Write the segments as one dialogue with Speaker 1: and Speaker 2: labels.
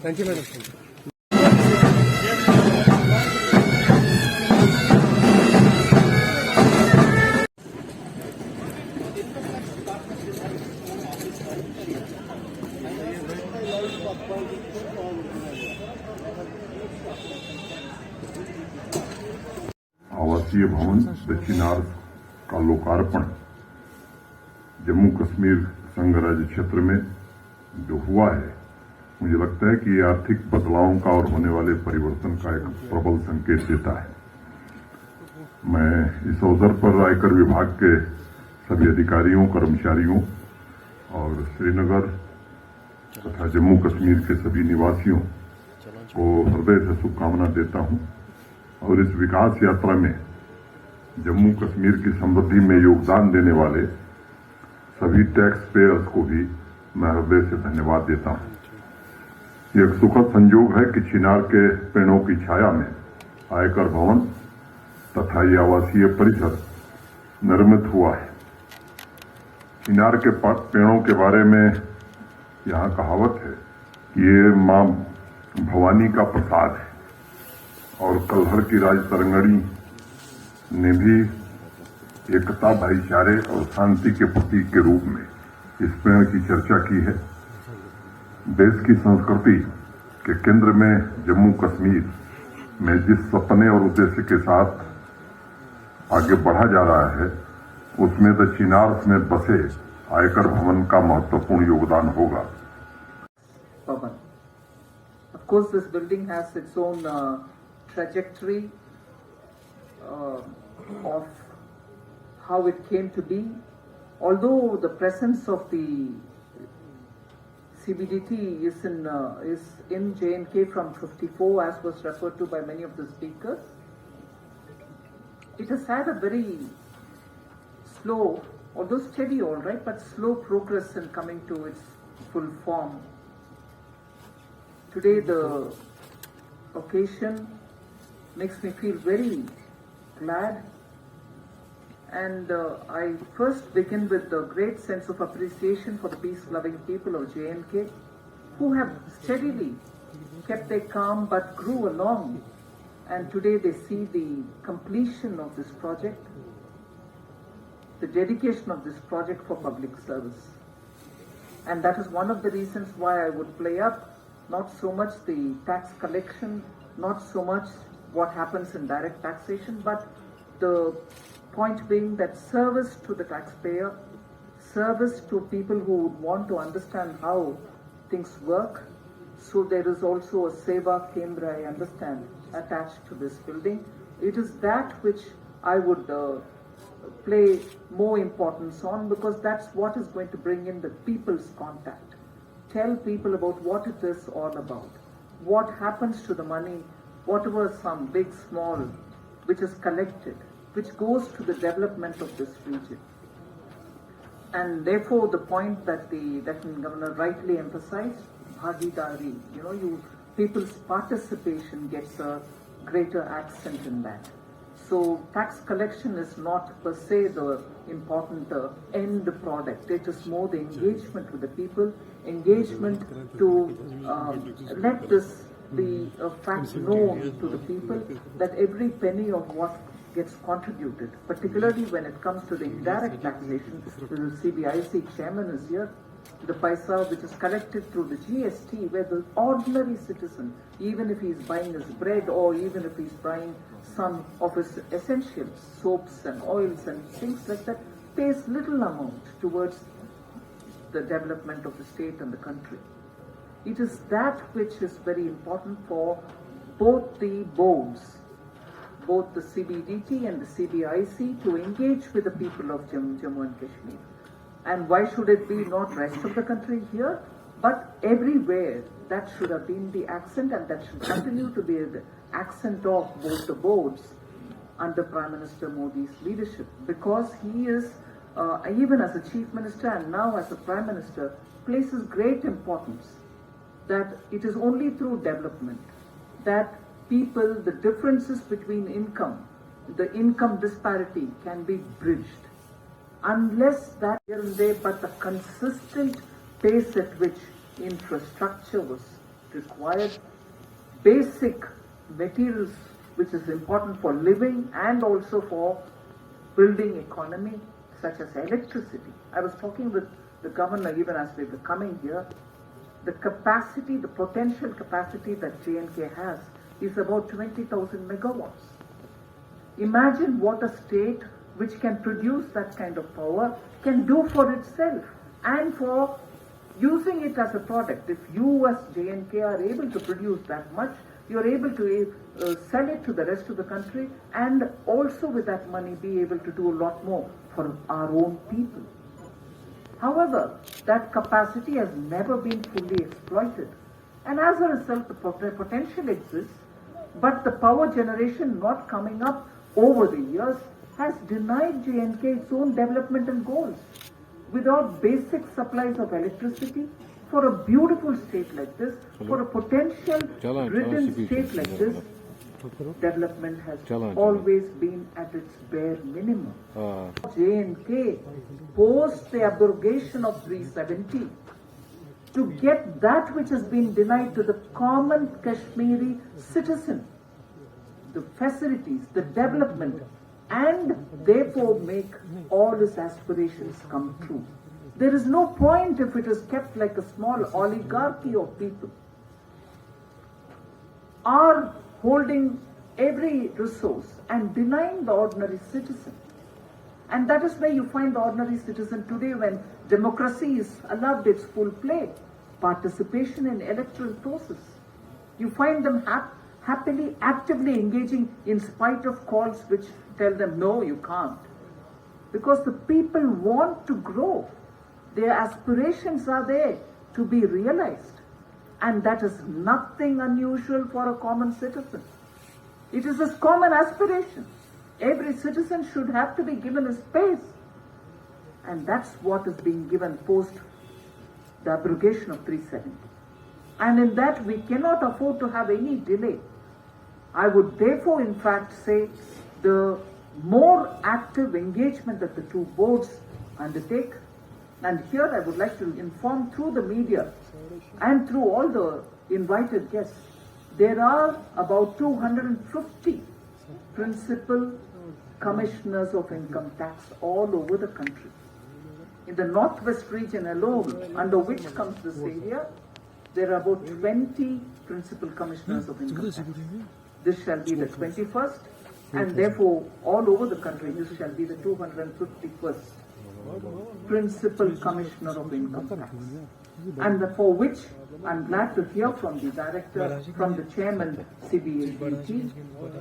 Speaker 1: Thank you, madam.
Speaker 2: आवासीय भवन the चिनार्स का लोकार्पण जम्मू कश्मीर संघ राज्य क्षेत्र में जो हुआ है, मुझे लगता है कि ये आर्थिक बदलावों का और होने वाले परिवर्तन का एक प्रबल संकेत देता है। मैं इस अवसर पर आयकर विभाग के सभी अधिकारियों, कर्मचारियों और श्रीनगर तथा जम्मू कश्मीर के सभी निवासियों को हृदय से शुभकामना देता हूं और इस विकास यात्रा में जम्मू कश्मीर की समृद्धि में योगदान देने वाले सभी टैक्स पेयर्स को भी मैं हृदय से धन्यवाद देता हूं। ये एक सुखद संयोग है कि चिनार के पेड़ों की छाया में आयकर भवन तथा ये आवासीय परिसर निर्मित हुआ है। चिनार के पेड़ों के बारे में यहाँ कहावत है कि ये मां भवानी का प्रसाद है और कलहर की राज तरंगड़ी ने भी एकता, भाईचारे और शांति के प्रतीक के रूप में इस पेड़ की चर्चा की है। देश की संस्कृति के केंद्र में जम्मू कश्मीर में जिस सपने और उद्देश्य के साथ आगे बढ़ा जा रहा है, उसमें द चिनार्स में बसे आयकर भवन का महत्वपूर्ण योगदान होगा।
Speaker 3: Of course, this building has its own trajectory of how it came to be. Although the presence of the CBDT is in J&K from 54, as was referred to by many of the speakers, it has had a very slow, although steady, all right, but slow progress in coming to its full form. Today, the occasion makes me feel very glad, and I first begin with a great sense of appreciation for the peace-loving people of J&K, who have steadily kept their calm but grew along, and today they see the completion of this project, the dedication of this project for public service. And that is one of the reasons why I would play up not so much the tax collection, not so much what happens in direct taxation, but the point being that service to the taxpayer, service to people who would want to understand how things work. So there is also a Seva Kendra, I understand, attached to this building. It is that which I would play more importance on, because that's what is going to bring in the people's contact. Tell people about what it is all about, what happens to the money, whatever some big, small, which is collected, which goes to the development of this region. And therefore, the point that the Lieutenant Governor rightly emphasized, bhagidari, people's participation gets a greater accent in that. So tax collection is not per se the important end product. It is more the engagement with the people, engagement to let this be a fact known to the people, that every penny of what gets contributed, particularly when it comes to the indirect taxation, the CBIC chairman is here, the paisa which is collected through the GST, where the ordinary citizen, even if he is buying his bread or even if he is buying some of his essentials, soaps and oils and things like that, pays little amount towards the development of the state and the country. It is that which is very important for both the boards, both the CBDT and the CBIC, to engage with the people of Jammu and Kashmir. And why should it be not rest of the country here, but everywhere? That should have been the accent, and that should continue to be the accent of both the boards under Prime Minister Modi's leadership, because he is, even as a Chief Minister and now as a Prime Minister, places great importance that it is only through development that people, the differences between income, the income disparity can be bridged. Unless that here and there, but the consistent pace at which infrastructure was required, basic materials which is important for living and also for building economy, such as electricity. I was talking with the governor even as we were coming here. The capacity, the potential capacity that J&K has is about 20,000 megawatts. Imagine what a state which can produce that kind of power can do for itself and for using it as a product. If you as J&K are able to produce that much, you are able to sell it to the rest of the country and also with that money be able to do a lot more for our own people. However, that capacity has never been fully exploited, and as a result the potential exists, but the power generation not coming up over the years has denied J&K its own developmental goals. Without basic supplies of electricity for a beautiful state like this, for a potential ridden state like this, development has always been at its bare minimum. J&K, post the abrogation of 370, to get that which has been denied to the common Kashmiri citizen, the facilities, the development, and therefore make all his aspirations come true. There is no point if it is kept like a small oligarchy of people, are holding every resource and denying the ordinary citizen. And that is where you find the ordinary citizen today when democracy is allowed its full play, participation in electoral process. You find them happily, actively engaging in spite of calls which tell them, no, you can't. Because the people want to grow. Their aspirations are there to be realized. And that is nothing unusual for a common citizen. It is a common aspiration. Every citizen should have to be given a space. And that's what is being given post the abrogation of 370. And in that we cannot afford to have any delay. I would therefore in fact say the more active engagement that the two boards undertake, and here I would like to inform through the media and through all the invited guests, there are about 250 principal commissioners of income tax all over the country. In the northwest region alone, under which comes this area, there are about 20 principal commissioners of income tax. This shall be the 21st, and therefore all over the country this shall be the 251st principal commissioner of income tax. And for which I'm glad to hear from the director, from the chairman CBAT,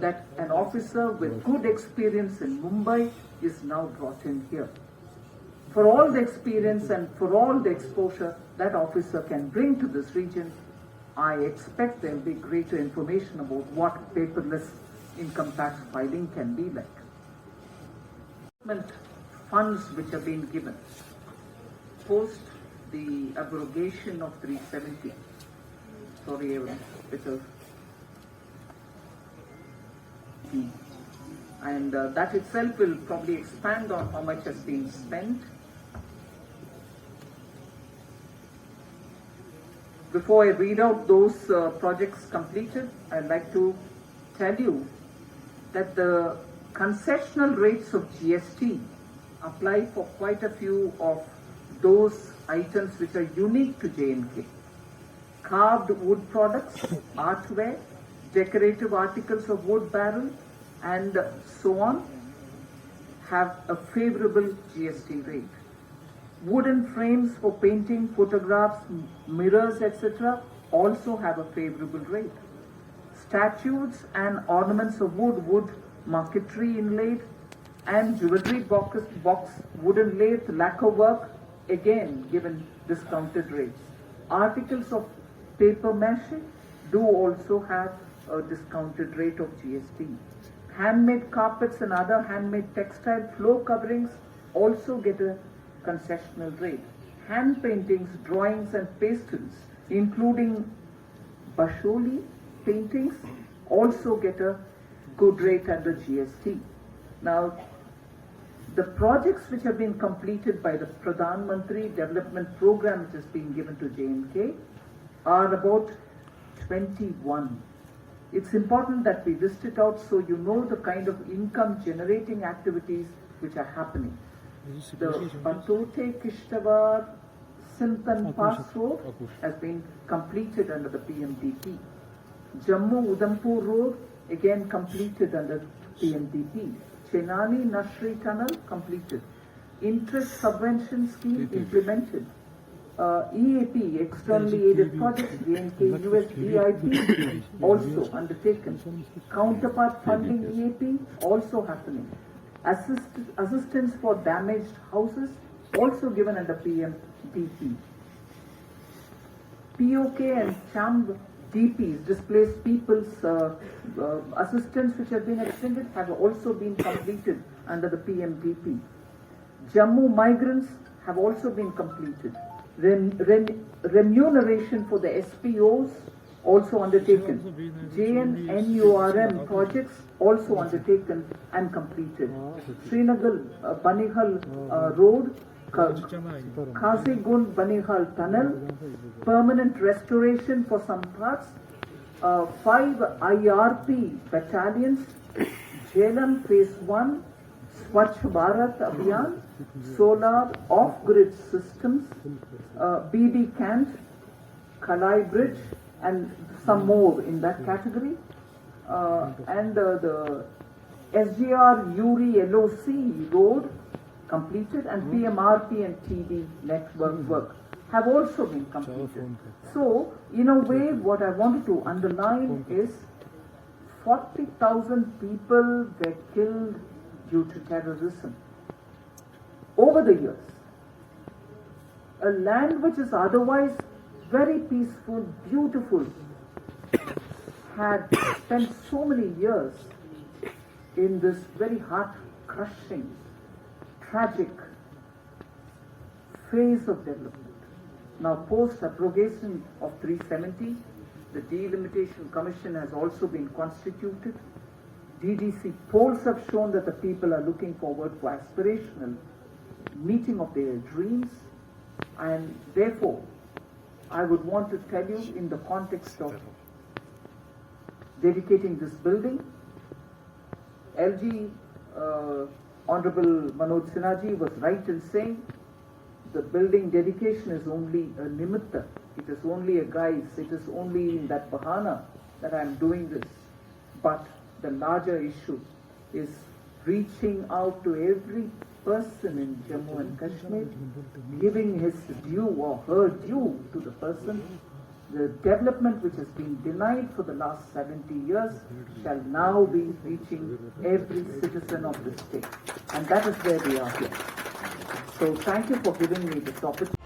Speaker 3: that an officer with good experience in Mumbai is now brought in here. For all the experience and for all the exposure that officer can bring to this region, I expect there will be greater information about what paperless income tax filing can be like. Funds which have been given post the abrogation of 370. Sorry, everyone, because and that itself will probably expand on how much has been spent. Before I read out those projects completed, I'd like to tell you that the concessional rates of GST apply for quite a few of those items which are unique to J&K. Carved wood products, artware, decorative articles of wood barrel, and so on have a favorable GST rate. Wooden frames for painting, photographs, mirrors, etc. also have a favorable rate. Statues and ornaments of wood, marquetry inlaid, and jewelry box, wooden lathe, lacquer work, again given discounted rates. Articles of paper mache do also have a discounted rate of GST. Handmade carpets and other handmade textile floor coverings also get a concessional rate. Hand paintings, drawings and pastels including Basholi paintings, also get a good rate under GST. Now, the projects which have been completed by the Pradhan Mantri Development Program, which has been given to J&K, are about 21. It's important that we list it out so you know the kind of income generating activities which are happening. The Batote Kishtawar Simpan Pass Road has been completed under the PMDP. Jammu Udhampur Road again completed under PMDP. Chenani Nashri Tunnel completed. Interest subvention scheme implemented. EAP, externally aided projects, JNK US EIP also undertaken. Counterpart funding EAP also happening. Assistance for damaged houses also given under PMDP. POK and CHAMB DPs, displaced people's assistance which have been extended, have also been completed under the PMDP. Jammu migrants have also been completed. Remuneration for the SPOs also undertaken. JNNURM projects also undertaken and completed. Srinagar Banihal Road, Kazigund Banihal Tunnel, permanent restoration for some parts, 5 IRP battalions, Jhelum Phase 1, Swachh Bharat Abhiyan, solar off-grid systems, BB Cant, Kalai Bridge, and some more in that category. And the SGR Uri LOC road completed, and PMRP and TD network work have also been completed. So, in a way, what I wanted to underline is 40,000 people were killed due to terrorism over the years. A land which is otherwise very peaceful, beautiful, had spent so many years in this very heart-crushing, tragic phase of development. Now, post-abrogation of 370, the Delimitation Commission has also been constituted. DDC polls have shown that the people are looking forward for aspirational meeting of their dreams, and therefore, I would want to tell you in the context of dedicating this building, LG Honorable Manoj Sinhaji was right in saying the building dedication is only a nimitta, it is only a guise, it is only in that bahana that I am doing this. But the larger issue is reaching out to every person in Jammu and Kashmir, giving his due or her due to the person. The development which has been denied for the last 70 years shall now be reaching every citizen of the state. And that is where we are here. So thank you for giving me this opportunity.